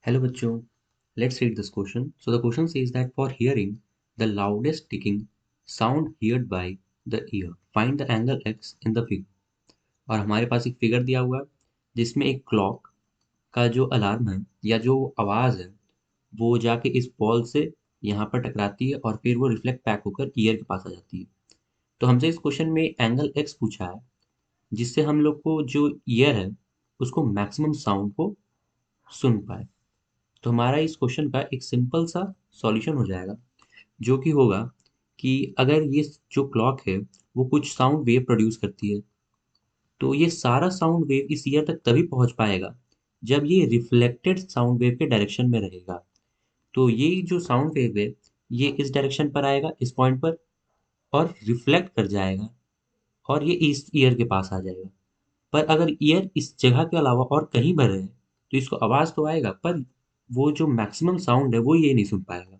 Hello बच्चों, let's read this question. So the question says that for hearing the loudest ticking sound heard by the ear, find the angle x in the figure. और हमारे पास एक figure दिया हुआ है जिसमें एक clock का जो अलार्म है या जो आवाज़ है वो जाके इस बॉल से यहाँ पर टकराती है और फिर वो रिफ्लेक्ट बैक होकर ईयर के पास आ जाती है। तो हमसे इस क्वेश्चन में एंगल एक्स पूछा है जिससे हम लोग को जो ईयर है उसको मैक्सिमम साउंड को सुन पाए। तो हमारा इस क्वेश्चन का एक सिंपल सा सॉल्यूशन हो जाएगा जो कि होगा कि अगर ये जो क्लॉक है वो कुछ साउंड वेव प्रोड्यूस करती है तो ये सारा साउंड वेव इस ईयर तक तभी पहुंच पाएगा जब ये रिफ्लेक्टेड साउंड वेव के डायरेक्शन में रहेगा। तो ये जो साउंड वेव है ये इस डायरेक्शन पर आएगा इस पॉइंट पर और रिफ्लेक्ट कर जाएगा और ये इस ईयर के पास आ जाएगा। पर अगर ईयर इस जगह के अलावा और कहीं पर है तो इसको आवाज़ तो आएगा पर वो जो मैक्सिमम साउंड है वो ये नहीं सुन पाएगा।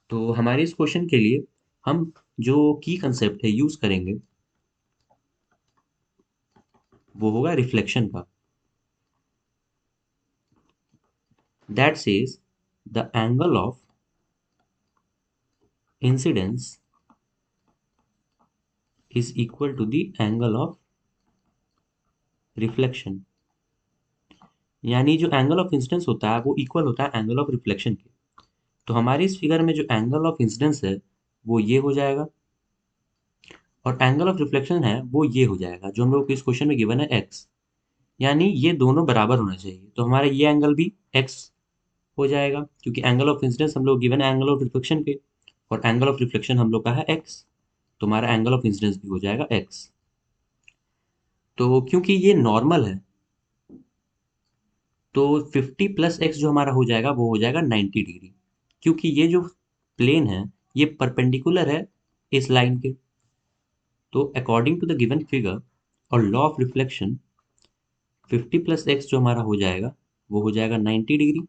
तो हमारे इस क्वेश्चन के लिए हम जो की कंसेप्ट है यूज करेंगे वो होगा रिफ्लेक्शन का। That says the angle of incidence is equal to the angle of reflection. यानी जो एंगल ऑफ इंसिडेंस होता है वो इक्वल होता है एंगल ऑफ रिफ्लेक्शन के। तो हमारे इस फिगर में जो एंगल ऑफ इंसिडेंस है वो ये हो जाएगा और एंगल ऑफ रिफ्लेक्शन है वो ये हो जाएगा जो हम लोग को इस क्वेश्चन में गिवन है एक्स। यानी ये दोनों बराबर होना चाहिए तो हमारा ये एंगल भी एक्स हो जाएगा क्योंकि एंगल ऑफ इंसिडेंस हम लोग गिवन है एंगल ऑफ रिफ्लेक्शन के और एंगल ऑफ रिफ्लेक्शन हम लोग का है एक्स। तो हमारा एंगल ऑफ इंसिडेंस भी हो जाएगा एक्स। तो क्योंकि ये नॉर्मल है तो 50 प्लस एक्स जो हमारा हो जाएगा वो हो जाएगा 90 डिग्री क्योंकि ये जो प्लेन है ये परपेंडिकुलर है इस लाइन के। तो according to the given figure और law of reflection 50 plus x जो हमारा हो जाएगा वो हो जाएगा 90 डिग्री।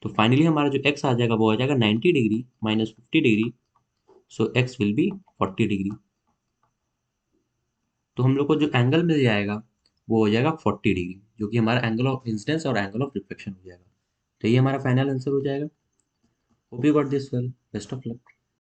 तो फाइनली हमारा जो एक्स आ जाएगा वो आ जाएगा 90 degree minus 50 degree. So x will be 40 degree. तो हम लोग को जो एंगल मिल जाएगा वो हो जाएगा 40 डिग्री जो कि हमारा एंगल ऑफ इंसिडेंस और एंगल ऑफ रिफ्लेक्शन हो जाएगा। तो ये हमारा फाइनल आंसर हो जाएगा। Hope you got this well. Best of luck.